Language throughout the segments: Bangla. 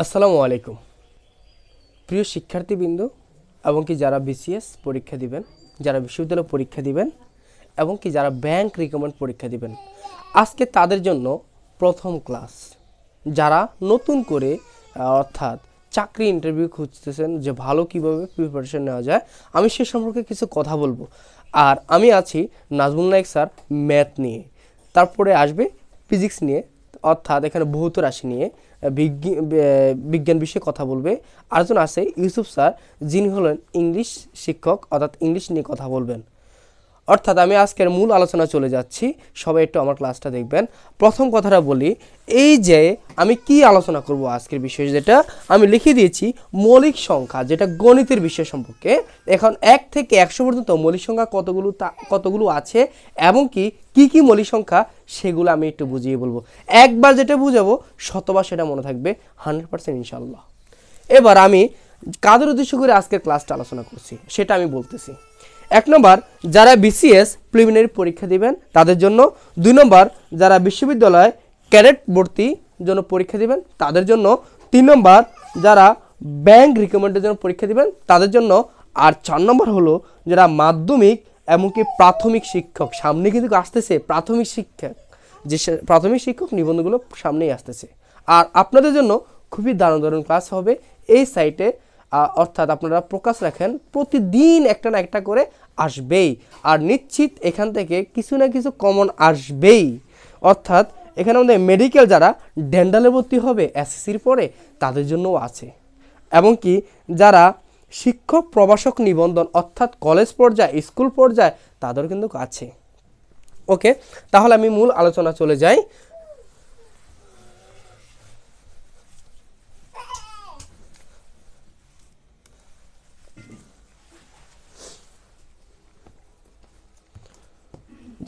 আসসালামু আলাইকুম প্রিয় শিক্ষার্থীবৃন্দ এবং কি যারা বিসিএস পরীক্ষা দিবেন, যারা বিশ্ববিদ্যালয় পরীক্ষা দিবেন এবং কি যারা ব্যাংক রিকমেন্ড পরীক্ষা দিবেন, আজকে তাদের জন্য প্রথম ক্লাস। যারা নতুন করে অর্থাৎ চাকরি ইন্টারভিউ খুঁজতেছেন যে ভালো কিভাবে প্রিপারেশন নেওয়া যায়, আমি সে সম্পর্কে কিছু কথা বলবো। আর আমি আছি নাজমুল নায়েক স্যার ম্যাথ নিয়ে, তারপরে আসবে ফিজিক্স নিয়ে, অর্থাৎ এখানে ভৌত রাশি নিয়ে বিজ্ঞান বিষয়ে কথা বলবে। আরেকজন আছে ইউসুফ স্যার, যিনি হলেন ইংলিশ শিক্ষক, অর্থাৎ ইংলিশ নিয়ে কথা বলবেন। অর্থাৎ আমি আজকের মূল আলোচনা চলে যাচ্ছি, সবাই একটু আমার ক্লাসটা দেখবেন। প্রথম কথাটা বলি, এই যে আমি কি আলোচনা করব আজকের বিষয়, যেটা আমি লিখে দিয়েছি মৌলিক সংখ্যা, যেটা গণিতের বিষয় সম্পর্কে। এখন 1 থেকে 100 পর্যন্ত মৌলিক সংখ্যা কতগুলো আছে এবং কি কি মৌলিক সংখ্যা, সেগুলো আমি একটু বুঝিয়ে বলবো। একবার যেটা বুঝাবো শতবার সেটা মনে থাকবে 100% ইনশাল্লাহ। এবার আমি কাদের উদ্দেশ্য করে আজকের ক্লাসটা আলোচনা করছি সেটা আমি বলতেছি। 1 নম্বর, যারা বিসিএস প্রিলিমিনারি পরীক্ষা দিবেন তাদের জন্য। 2 নম্বর, যারা বিশ্ববিদ্যালয় ক্যাডেট ভর্তির জন্য পরীক্ষা দিবেন তাদের জন্য। 3 নম্বর, যারা ব্যাংক রিকমেন্ডের জন্য পরীক্ষা দিবেন তাদের জন্য। আর 4 নম্বর হলো যারা মাধ্যমিক এমনকি প্রাথমিক শিক্ষক, সামনে কিন্তু আসতেছে প্রাথমিক শিক্ষক, যে প্রাথমিক শিক্ষক নিবন্ধনগুলো সামনেই আসতেছে। আর আপনাদের জন্য খুবই দারুণ দারুণ ক্লাস হবে এই সাইটে। অর্থাৎ আপনারা প্রকাশ রাখেন প্রতিদিন একটা না একটা করে আসবেই, আর নিশ্চিত এখান থেকে কিছু না কিছু কমন আসবেই। অর্থাৎ এখানে আমাদের মেডিকেল যারা ডেন্টালে ভর্তি হবে এসএসসির পরে তাদের জন্যও আছে, এবং কি যারা শিক্ষক প্রভাষক নিবন্ধন অর্থাৎ কলেজ পর্যায়ে স্কুল পর্যায়ে তাদের কিন্তু আছে। ওকে, তাহলে আমি মূল আলোচনা চলে যাই।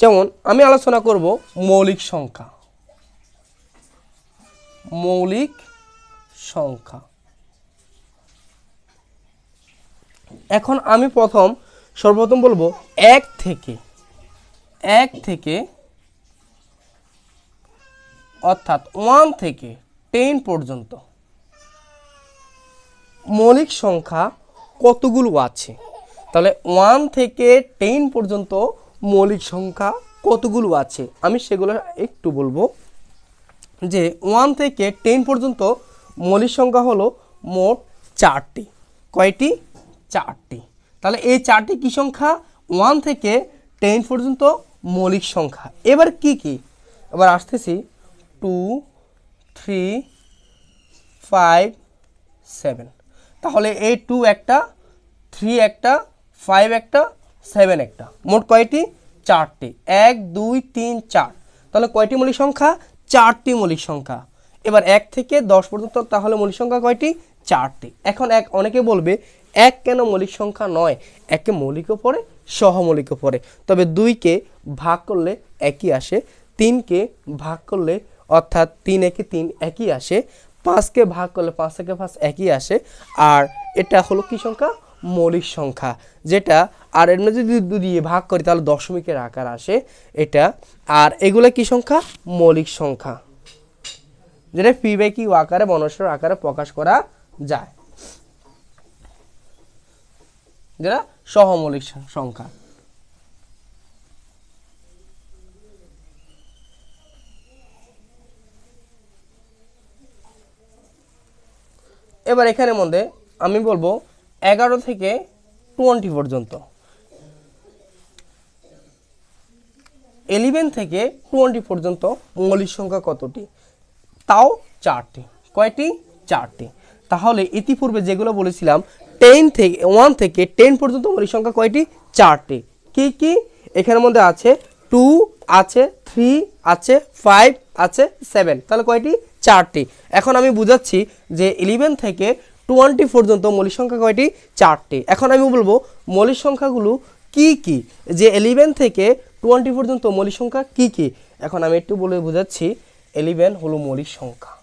যেমন আমি আলোচনা করব মৌলিক সংখ্যা। মৌলিক সংখ্যা, এখন আমি সর্বপ্রথম বলবো 1 থেকে অর্থাৎ 1 থেকে 10 পর্যন্ত মৌলিক সংখ্যা কতগুলো আছে। তাহলে 1 থেকে 10 পর্যন্ত মৌলিক সংখ্যা কতগুলো আছে আমি সেগুলো একটু বলবো। যে 1 থেকে 10 পর্যন্ত মৌলিক সংখ্যা হলো মোট 4টি। কয়টি? 4টি। তাহলে এই 4টি কি সংখ্যা? 1 থেকে 10 পর্যন্ত মৌলিক সংখ্যা। এবার কি কি, এবার আসতেছি 2, 3, 5, 7। তাহলে এই 2 একটা, 3 একটা, 5 একটা, 7 একটা, মোট কয়টি? 4টি। 1, 2, 3, 4। তাহলে কয়টি মৌলিক সংখ্যা? 4টি মৌলিক সংখ্যা। এবার 1 থেকে 10 পর্যন্ত তাহলে মৌলিক সংখ্যা কয়টি? 4টি। এখন অনেকে বলবে 1 কেন মৌলিক সংখ্যা নয়? 1কে মৌলিকও পড়ে সহমৌলিকও পড়ে, তবে 2কে ভাগ করলে একই আসে, 3কে ভাগ করলে অর্থাৎ 3 একে 3 একই আসে, 5কে ভাগ করলে 5 একে 5 একই আসে। আর এটা হলো কি সংখ্যা? মৌলিক সংখ্যা, যেটা আর এর মধ্যে যদি 2 দিয়ে ভাগ করি তাহলে দশমিকের আকার আসে এটা। আর এগুলো কি সংখ্যা? মৌলিক সংখ্যা, যেটা p/q আকারে বর্ণস্বর আকারে প্রকাশ করা যায়, যেটা সহমৌলিক সংখ্যা। এবার এখানের মধ্যে আমি বলবো 11 থেকে 20 পর্যন্ত, 11 থেকে 20 পর্যন্ত মৌলিক সংখ্যা কতটি? তাও 4টি। কয়টি? 4টি। তাহলে ইতিপূর্বে যেগুলো বলেছিলাম 1 থেকে 10 পর্যন্ত মৌলিক সংখ্যা কয়টি? 4টি। কি কি? এখানের মধ্যে আছে 2 আছে, 3 আছে, 5 আছে, 7। তাহলে কয়টি? 4টি। এখন আমি বুঝাচ্ছি যে 11 থেকে 20 পর্যন্ত মৌলিক সংখ্যা কয়টি? 4টি। এখন আমি বলবো মৌলিক সংখ্যাগুলো কি কি, যে 11 থেকে 20 পর্যন্ত মৌলিক সংখ্যা কি কি। এখন আমি একটু বলে বুঝাচ্ছি। 11 হলো মৌলিক সংখ্যা,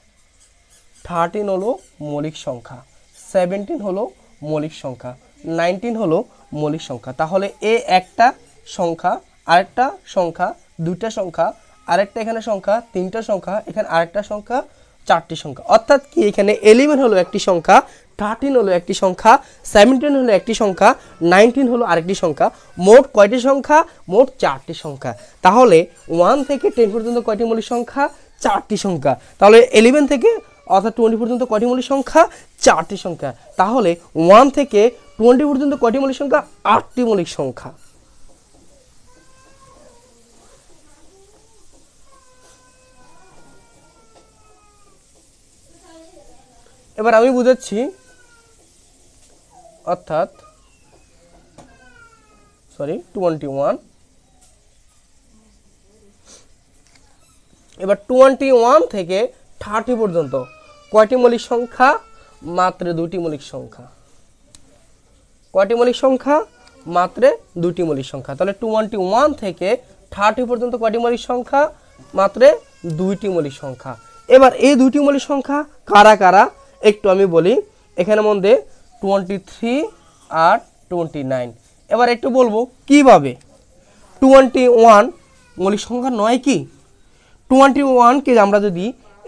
13 হলো মৌলিক সংখ্যা, 17 হলো মৌলিক সংখ্যা, 19 হলো মৌলিক সংখ্যা। তাহলে একটা সংখ্যা, আরেকটা সংখ্যা, দুইটা সংখ্যা, আরেকটা এখানে সংখ্যা, তিনটা সংখ্যা, এখানে আরেকটা সংখ্যা, চারটি সংখ্যা। অর্থাৎ কি এখানে 11 হলো একটি সংখ্যা, 13 হলো একটি সংখ্যা, 17 হলো একটি সংখ্যা, 19 হলো আরেকটি সংখ্যা। মোট কয়টি সংখ্যা? মোট 4টি সংখ্যা। তাহলে 1 থেকে 10 পর্যন্ত কয়টি মৌলিক সংখ্যা? 4টি সংখ্যা। তাহলে 11 থেকে অর্থাৎ 20 পর্যন্ত কয়টি মৌলিক সংখ্যা? 4টি সংখ্যা। তাহলে 1 থেকে 20 পর্যন্ত কয়টি মৌলিক সংখ্যা? 8টি মৌলিক সংখ্যা। এবার আমি বুঝাচ্ছি, অর্থাৎ 21। এবার 21 থেকে 30 পর্যন্ত কয়টি মৌলিক সংখ্যা? মাত্র 2টি মৌলিক সংখ্যা। কয়টি মৌলিক সংখ্যা? মাত্র 2টি মৌলিক সংখ্যা। তাহলে 21 থেকে 30 পর্যন্ত কয়টি মৌলিক সংখ্যা? মাত্র 2টি মৌলিক সংখ্যা। এবার এই 2টি মৌলিক সংখ্যা কারা কারা একটু আমি বলি। এখানে মধ্যে 23 আর 29। এবার একটু বলবো কিভাবে 21 মৌলিক সংখ্যা নয় কি? 21কে আমরা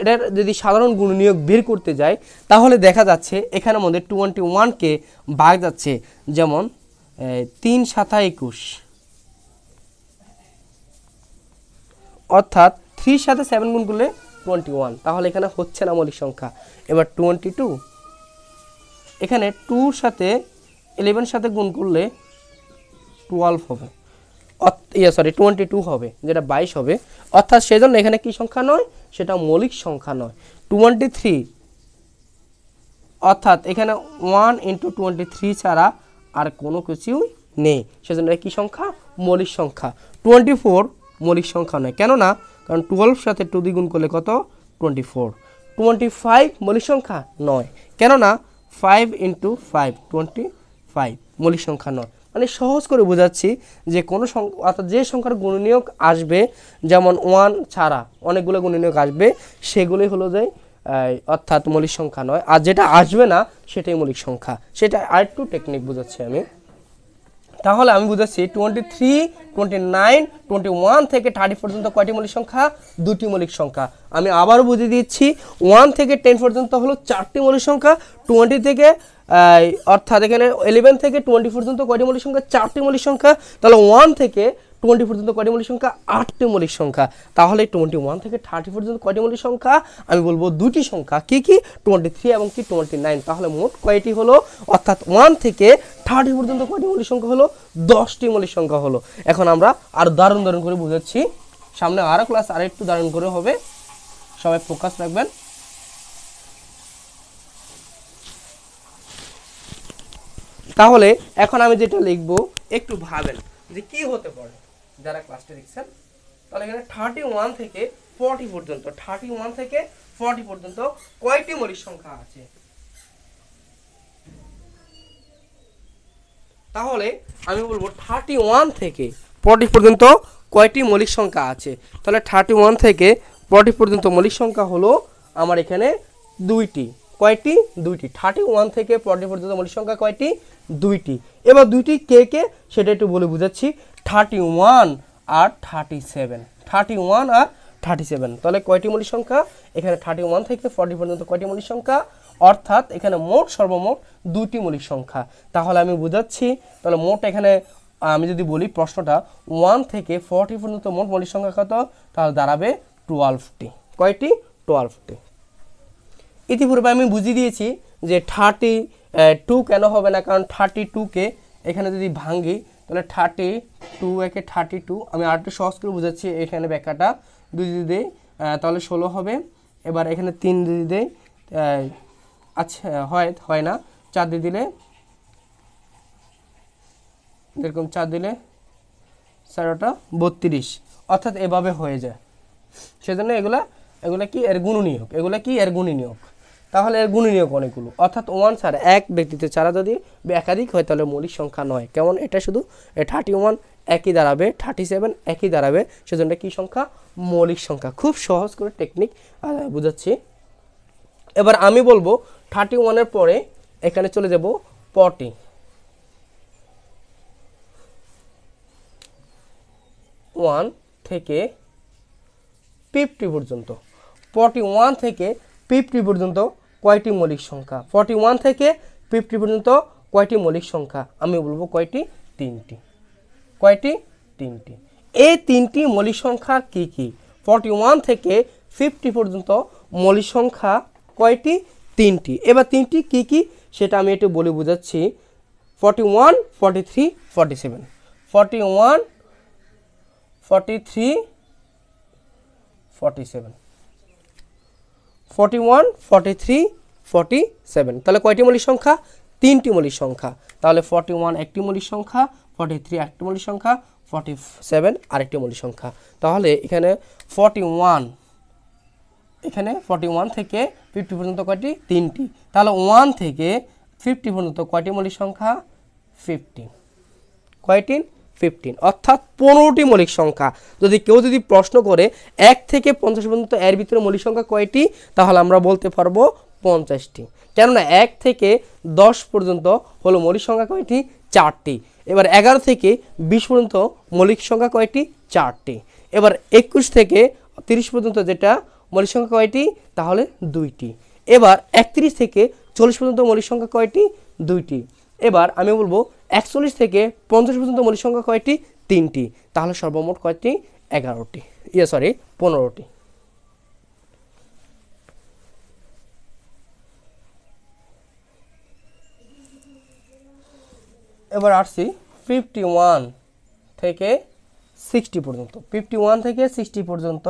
এটার যদি সাধারণ গুণনীয়ক বের করতে যাই তাহলে দেখা যাচ্ছে এখানের মধ্যে 21কে ভাগ যাচ্ছে, যেমন 3 7 21, অর্থাৎ 3 সাথে 7 গুণ করলে 21। তাহলে এখানে হচ্ছে না মৌলিক সংখ্যা। এবার 22, এখানে 2 সাথে 11 সাথে গুণ করলে 12 হবে, 22 হবে, যেটা 22 হবে। অর্থাৎ সেজন্য এখানে কি সংখ্যা নয়? সেটা মৌলিক সংখ্যা নয়। 23, অর্থাৎ এখানে 1 × 23 ছাড়া আর কোনো কিছুই নেই, সেজন্য কি সংখ্যা? মৌলিক সংখ্যা। 24 মৌলিক সংখ্যা নয়, কেন না? কারণ 12 সাথে 2 দিয়ে গুণ করলে কত? 24। 25 মৌলিক সংখ্যা নয়, কেন না? 5 × 5 25 মৌলিক সংখ্যা নয়। মানে সহজ করে বোঝাচ্ছি যে কোনো সংখ্যা, অর্থাৎ যে সংখ্যার গুণনীয়ক আসবে, যেমন 1 ছাড়া অনেকগুলো গুণনীয়ক আসবে, সেগুলোই হলো যে অর্থাৎ মৌলিক সংখ্যা নয়। আর যেটা আসবে না সেটাই মৌলিক সংখ্যা। সেটা আরেকটু টেকনিক বোঝাচ্ছি আমি। তাহলে আমি বুঝাচ্ছি 23, 29, 21 থেকে 30 পর্যন্ত কয়টি মৌলিক সংখ্যা? 2টি মৌলিক সংখ্যা। আমি আবারও বুঝিয়ে দিচ্ছি, 1 থেকে 10 পর্যন্ত হলো 4টি মৌলিক সংখ্যা। 20 থেকে অর্থাৎ এখানে 11 থেকে 20 পর্যন্ত কয়টি মৌলিক সংখ্যা? 4টি মৌলিক সংখ্যা। তাহলে 1 থেকে 20 পর্যন্ত কয়টি মৌলিক সংখ্যা? 8টি মৌলিক সংখ্যা। তাহলে 21 থেকে 30 পর্যন্ত কয়টি মৌলিক সংখ্যা? আমি বলবো 2টি সংখ্যা। কি কি? 23 এবং কি 29। তাহলে মোট কয়টি হলো? অর্থাৎ 1 থেকে 30 পর্যন্ত কয়টি মৌলিক সংখ্যা হলো? 10টি মৌলিক সংখ্যা হলো। এখন আমরা আরো দারুণ দারুণ করে বুঝাচ্ছি। সামনে আরো ক্লাস আরেকটু দারুণ করে হবে, সবাই ফোকাস রাখবেন। তাহলে এখন আমি যেটা লিখবো একটু ভাবেন যে কি হতে পারে যারা ক্লাসটা দেখছেন। তাহলে এখানে 31 থেকে 40 পর্যন্ত, 31 থেকে 40 পর্যন্ত কয়টি মৌলিক সংখ্যা আছে? তাহলে আমি বলবো 31 থেকে 40 পর্যন্ত কয়টি মৌলিক সংখ্যা আছে? তাহলে 31 থেকে 40 পর্যন্ত মৌলিক সংখ্যা হলো আমার এখানে 2টি। কয়টি? 2টি। 31 থেকে 40 পর্যন্ত মৌলিক সংখ্যা কয়টি? 2টি। এবার 2টি কে কে সেটা একটু বলে বুঝাচ্ছি। 31 আর 37, 31 আর 37। তাহলে কয়টি মৌলিক সংখ্যা? এখানে 31 থেকে 40 পর্যন্ত কয়টি মৌলিক সংখ্যা? অর্থাৎ এখানে মোট সর্বমোট 2টি মৌলিক সংখ্যা। তাহলে আমি বুঝাচ্ছি, তাহলে মোট এখানে আমি যদি বলি প্রশ্নটা 1 থেকে 40 পর্যন্ত মোট মৌলিক সংখ্যা কত? তাহলে দাঁড়াবে 12টি। কয়টি? 12টি। ইতিপূর্বে আমি বুঝিয়ে দিয়েছি যে 32 কেন হবে না, কারণ 32কে এখানে যদি ভাঙি তাহলে 32 একে 32। আমি আরেকটু সহজ করে বুঝাচ্ছি এখানে ব্যাখ্যাটা। 2 যদি দেই তাহলে 16 হবে। এবার এখানে 3 যদি দেই, আচ্ছা হয় না, 4 দিয়ে দিলে এরকম 4 দিলে 4টা 32, অর্থাৎ এভাবে হয়ে যায়। সেজন্য এগুলা কি? এর গুণনীয়ক। এগুলা কি? এর গুণনীয়ক। তাহলে এর গুণনীয়ক অনেকগুলো, অর্থাৎ 1 ছাড়া, এক ব্যক্তিতে ছাড়া যদি একাধিক হয় তাহলে মৌলিক সংখ্যা নয়। কেমন? এটা শুধু 31 একই দাঁড়াবে, 37 একই দাঁড়াবে, সেজন্য কি সংখ্যা? মৌলিক সংখ্যা। খুব সহজ করে টেকনিক বুঝাচ্ছি। এবার আমি বলবো 31 এর পরে এখানে চলে যাব 40। 1 থেকে 50 পর্যন্ত, 41 থেকে 50 পর্যন্ত কয়টি মৌলিক সংখ্যা? 41 থেকে 50 পর্যন্ত কয়টি মৌলিক সংখ্যা? আমি বলবো কয়টি? তিনটি। কয়টি? তিনটি। এই তিনটি মৌলিক সংখ্যা কি কি? 41 থেকে 50 পর্যন্ত মৌলিক সংখ্যা কয়টি? তিনটি। এবার তিনটি কি কি সেটা আমি একটু বলে বোঝাচ্ছি। 41, 43, 47। 41, 43, 47। 41, 43, 47। তাহলে কয়টি মৌলিক সংখ্যা? তিনটি মৌলিক সংখ্যা। তাহলে 41 একটি মৌলিক সংখ্যা, 43 একটি মৌলিক সংখ্যা, 47 আরেকটি মৌলিক সংখ্যা। তাহলে এখানে 41 থেকে 50 পর্যন্ত কয়টি? তিনটি। তাহলে 1 থেকে 50 পর্যন্ত কয়টি মৌলিক সংখ্যা? 15। কয়টি? 15, অর্থাৎ 15টি মৌলিক সংখ্যা। যদি কেউ প্রশ্ন করে 1 থেকে 50 পর্যন্ত এর ভিতরে মৌলিক সংখ্যা কয়টি, তাহলে আমরা বলতে পারবো 50টি। কেননা 1 থেকে 10 পর্যন্ত হলো মৌলিক সংখ্যা কয়টি? 4টি। এবার 11 থেকে 20 পর্যন্ত মৌলিক সংখ্যা কয়টি? 4টি। এবার 21 থেকে 30 পর্যন্ত যেটা মৌলিক সংখ্যা কয়টি? তাহলে 2টি। এবার 31 থেকে 40 পর্যন্ত মৌলিক সংখ্যা কয়টি? 2টি। এবার আমি বলবো 41 থেকে 50 পর্যন্ত মৌলিক সংখ্যা কয়টি? 3টি। তাহলে সর্বমোট কয়টি? 11টি। 15টি। এবার আসছি 51 থেকে 60 পর্যন্ত। 51 থেকে 60 পর্যন্ত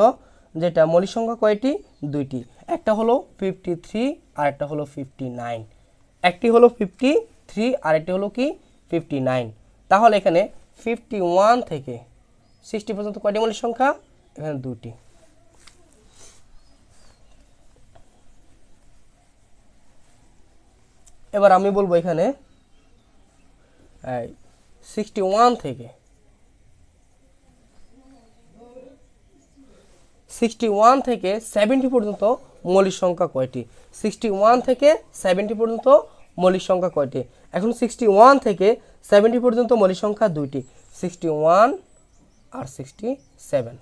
যেটা মৌলিক সংখ্যা কয়টি? 2টি। একটা হলো 53 আর একটা হলো 59। একটি হলো 53 আর একটি হলো কি? 59। তাহলে এখানে 51 থেকে 60 পর্যন্ত কয়টি মৌলিক সংখ্যা? এখানে 2টি। এবার আমি বলবো এখানে 61 থেকে 70 পর্যন্ত মৌলিক সংখ্যা কয়টি? 61 থেকে 70 পর্যন্ত মৌলিক সংখ্যা কয়টি? এখন 61 থেকে 70 পর্যন্ত মৌলিক সংখ্যা 2টি। 61 আর 67।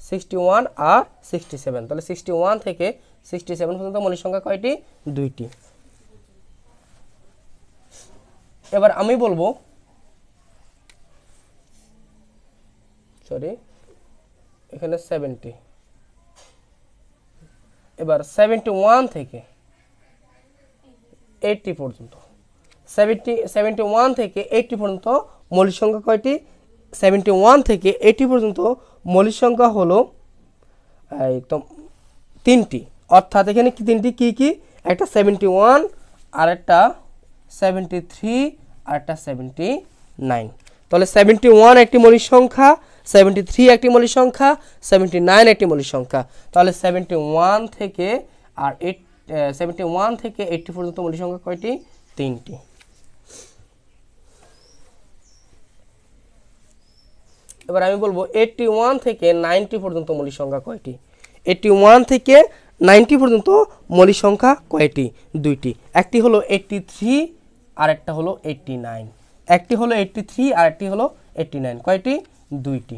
61 আর 67। তাহলে 61 থেকে 67 পর্যন্ত মৌলিক সংখ্যা কয়টি? 2টি। এবার আমি বলবো এখানে 70। এবার 71 থেকে 80 পর্যন্ত। 71 থেকে 80 পর্যন্ত মৌলিক সংখ্যা কয়টি? 71 থেকে 80 পর্যন্ত মৌলিক সংখ্যা হলো তিনটি। অর্থাৎ এখানে কি তিনটি কি কি? একটা 71 আর একটা 73 আর একটা 79। তাহলে 71 একটি মৌলিক সংখ্যা, 73 একটি মৌলিক সংখ্যা, 79 একটি মৌলিক সংখ্যা। তাহলে 71 থেকে 80 পর্যন্ত মৌলিক সংখ্যা কয়টি? তিনটি। এবার আমি বলবো 81 থেকে 90 পর্যন্ত মৌলিক সংখ্যা কয়টি? 81 থেকে 90 পর্যন্ত মৌলিক সংখ্যা কয়টি? 2টি। একটি হলো 83 আর একটা হলো 89। একটি হলো 83 আর একটি হলো 89। কয়টি? 2টি।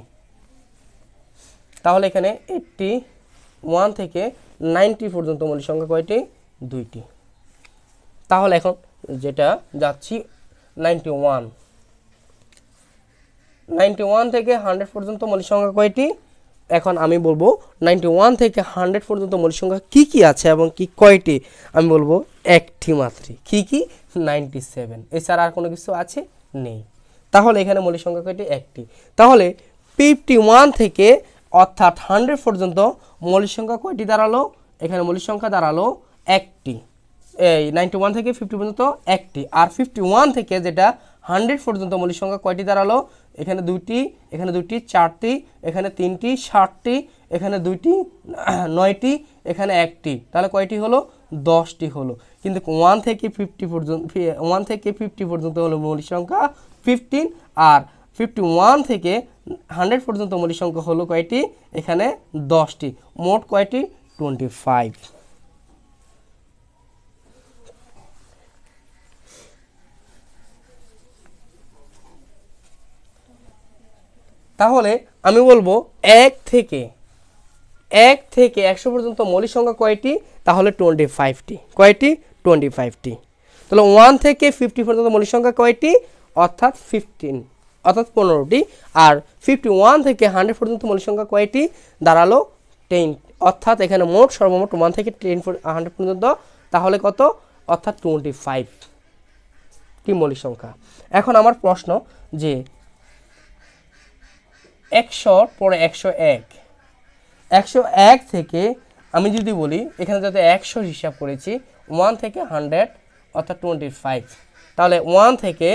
তাহলে এখানে 81 থেকে 90 পর্যন্ত মৌলিক সংখ্যা কয়টি? 2টি। তাহলে এখন যেটা যাচ্ছি 91 থেকে 100 পর্যন্ত মৌলিক সংখ্যা কয়টি? এখন আমি বলবো 91 থেকে 100 পর্যন্ত মৌলিক সংখ্যা কি কি আছে এবং কি কয়টি? আমি বলবো একটি মাত্র। কি কি? 97। এছাড়া আর কোনো কিছু আছে? নেই। তাহলে এখানে মৌলিক সংখ্যা কয়টি? একটি। তাহলে 51 থেকে অর্থাৎ 100 পর্যন্ত মৌলিক সংখ্যা কয়টি দাঁড়ালো? এখানে মৌলিক সংখ্যা দাঁড়ালো একটি। এই 91 থেকে 50 পর্যন্ত একটি। আর 51 থেকে যেটা 100 পর্যন্ত মৌলিক সংখ্যা কয়টি দাঁড়ালো? এখানে 2টি, এখানে 2টি, 4টি, এখানে 3টি, 7টি, এখানে 2টি, 9টি, এখানে একটি। তাহলে কয়টি হলো? 10টি হলো। কিন্তু 1 থেকে 50 পর্যন্ত হলো মৌলিক সংখ্যা 15। আর 51 থেকে 100 পর্যন্ত মৌলিক সংখ্যা হলো কয়টি? এখানে 10টি। মোট কয়টি? 25। তাহলে আমি বলবো 1 থেকে 1 থেকে 100 পর্যন্ত মৌলিক সংখ্যা কয়টি? তাহলে 25টি। কয়টি? 25টি। তাহলে 1 থেকে 50 পর্যন্ত মৌলিক সংখ্যা কয়টি? অর্থাৎ 15, অর্থাৎ 15টি। আর 51 থেকে 100 পর্যন্ত মৌলিক সংখ্যা কয়টি? দাঁড়ালো 10, অর্থাৎ এখানে মোট সর্বমোট 1 থেকে 100 পর্যন্ত, তাহলে কত? অর্থাৎ 25টি মৌলিক সংখ্যা। এখন আমার প্রশ্ন যে 100 পরে 101, 101 থেকে আমি যদি বলি এখানে যাতে 100 হিসাব করেছি, 1 থেকে 100 অর্থাৎ 25, তাহলে 1 থেকে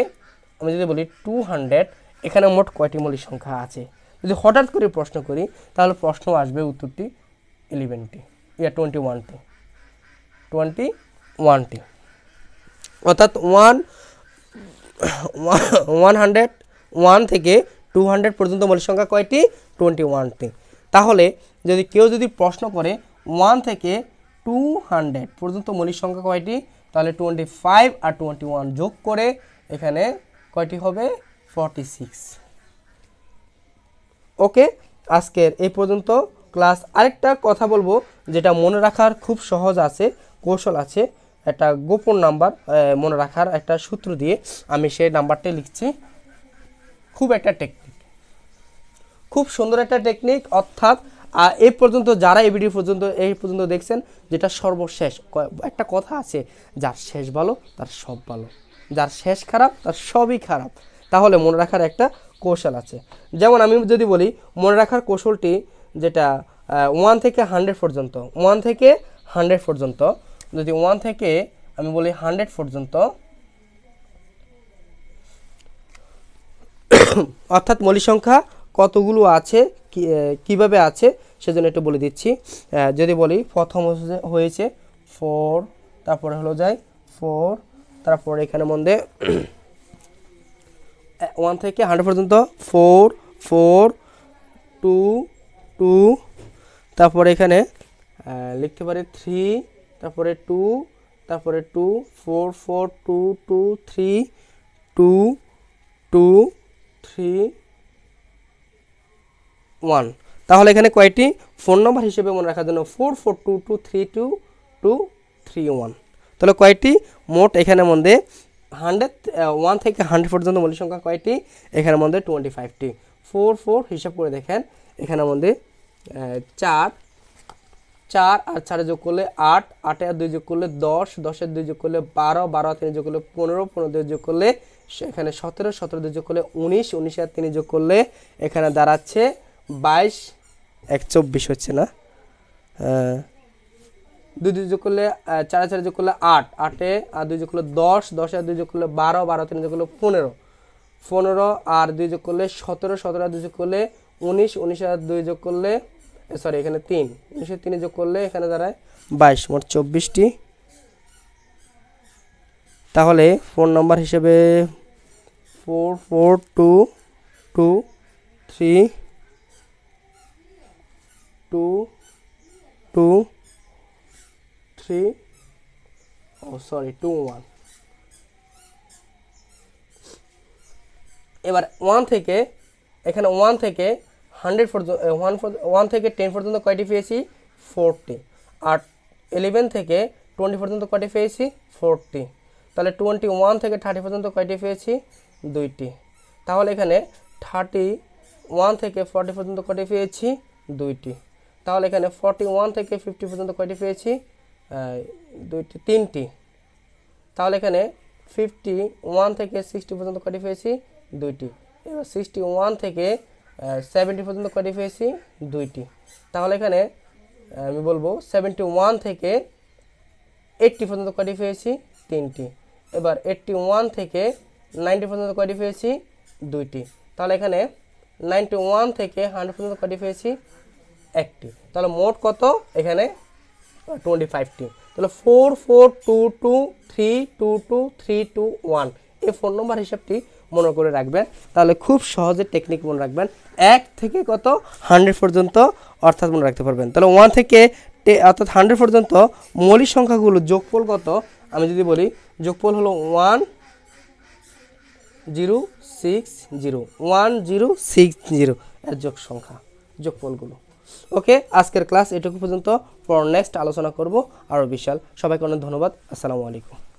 আমি যদি বলি 200, এখানে মোট কয়টি মৌলিক সংখ্যা আছে? যদি হঠাৎ করে প্রশ্ন করি তাহলে প্রশ্ন আসবে উত্তরটি 11টি, 21টি, 21টি। অর্থাৎ 101 থেকে 200 পর্যন্ত মৌলিক সংখ্যা কয়টি? 21টি। তাহলে যদি কেউ যদি প্রশ্ন করে 1 থেকে 200 পর্যন্ত মৌলিক সংখ্যা কয়টি, তাহলে 25 আর 21 যোগ করে এখানে কয়টি হবে? 46। ওকে, আজকের এই পর্যন্ত ক্লাস। আরেকটা কথা বলবো যেটা মনে রাখার খুব সহজ আছে, কৌশল আছে, একটা গোপন নাম্বার মনে রাখার একটা সূত্র দিয়ে আমি সেই নাম্বারটা লিখছি। খুব একটা টেকনিক, খুব সুন্দর একটা টেকনিক। অর্থাৎ এই পর্যন্ত যারা এই ভিডিও এই পর্যন্ত দেখছেন, যেটা সর্বশেষ, একটা কথা আছে, যার শেষ ভালো তার সব ভালো, যার শেষ খারাপ তার সবই খারাপ। তাহলে মনে রাখার একটা কৌশল আছে। যেমন আমি যদি বলি মনে রাখার কৌশলটি, যেটা 1 থেকে 100 পর্যন্ত, 1 থেকে 100 পর্যন্ত, যদি 1 থেকে আমি বলি 100 পর্যন্ত, অর্থাৎ মৌলিক সংখ্যা কতগুলো আছে, কিভাবে আছে সেজন্য একটু বলে দিচ্ছি। যদি বলি প্রথম হয়েছে 4, তারপরে হলো যায় 4, তারপরে এখানে মধ্যে 1 থেকে 100 পর্যন্ত 4, 4, 2, 2, তারপরে এখানে লিখতে পারি 3, তারপরে 2, তারপরে 2, 4, 4, 2, 2, 3, 2, 2, 3, 1। তাহলে এখানে কয়টি? ফোন নাম্বার হিসেবে মনে রাখার জন্য 44223221। তাহলে কয়টি? মোট এখানে মধ্যে 1 থেকে 100 পর্যন্ত মৌলিক সংখ্যা কয়টি? এখানে মধ্যে 25টি। 4 4 হিসাব করে দেখেন, এখানে মধ্যে 4 4 আর 4 যোগ করলে 8, 8 আর 2 যোগ করলে 10, 10 আর 2 যোগ করলে 12, 12 আর 3 যোগ করলে 15, 15 2 যোগ করলে এখানে 17, 17 2 যোগ করলে 19, 19 আর 3 যোগ করলে এখানে দাঁড়াচ্ছে 22, 24 হচ্ছে না, 2 2 যোগ করলে 4 4 যোগ করলে 8, 8 আর 2 যোগ করলে 10, 10 আর 2 যোগ করলে 12, 12 3 যোগ করলে 15, 15 আর 2 যোগ করলে 17, 17 আর 2 যোগ করলে 19, 19 আর 2 যোগ করলে সরি এখানে 3, 19 আর 3 যোগ করলে এখানে দাঁড়ায় 22, মোট 24টি। তাহলে ফোন নাম্বার হিসেবে 21। এবার 1 থেকে এখানে 1 থেকে 100 পর্যন্ত 1 থেকে 10 পর্যন্ত কয়টি পেয়েছি? 40। আর 11 থেকে 20 পর্যন্ত কয়টি পেয়েছি? 40। তাহলে 21 থেকে 30 পর্যন্ত কয়টি পেয়েছি? 2টি। তাহলে এখানে 31 থেকে 40 পর্যন্ত কয়টি পেয়েছি? 2টি। তাহলে এখানে 41 থেকে 50 পর্যন্ত কয়টি পেয়েছি? 3টি। তাহলে এখানে 51 থেকে 60 পর্যন্ত কয়টি পেয়েছি? 2টি। এবার 61 থেকে 70 পর্যন্ত কয়টি পেয়েছি? 2টি। তাহলে এখানে আমি বলবো 71 থেকে 80 পর্যন্ত কয়টি পেয়েছি? 3টি। এবার 81 থেকে 90 পর্যন্ত কয়টি পেয়েছি? 2টি। তাহলে এখানে 91 থেকে 100 পর্যন্ত কয়টি পেয়েছি? 1টি। তাহলে মোট কত? এখানে 25টি। তাহলে 4 4 2 2 3 2 2 3 2 1 এই ফোন নম্বর হিসাবটি মনে করে রাখবেন। তাহলে খুব সহজে টেকনিক মনে রাখবেন, 1 থেকে কত 100 পর্যন্ত অর্থাৎ মনে রাখতে পারবেন। তাহলে 1 থেকে অর্থাৎ 100 পর্যন্ত মৌলিক সংখ্যাগুলো যোগফল কত? আমি যদি বলি যোগফল হলো 1060 1060 এর যোগ সংখ্যা, যোগফলগুলো ওকে, আজকের ক্লাস এটুকু পর্যন্ত। পর নেক্সট আলোচনা করব আরও বিশাল। সবাইকে অনেক ধন্যবাদ। আসসালামু আলাইকুম।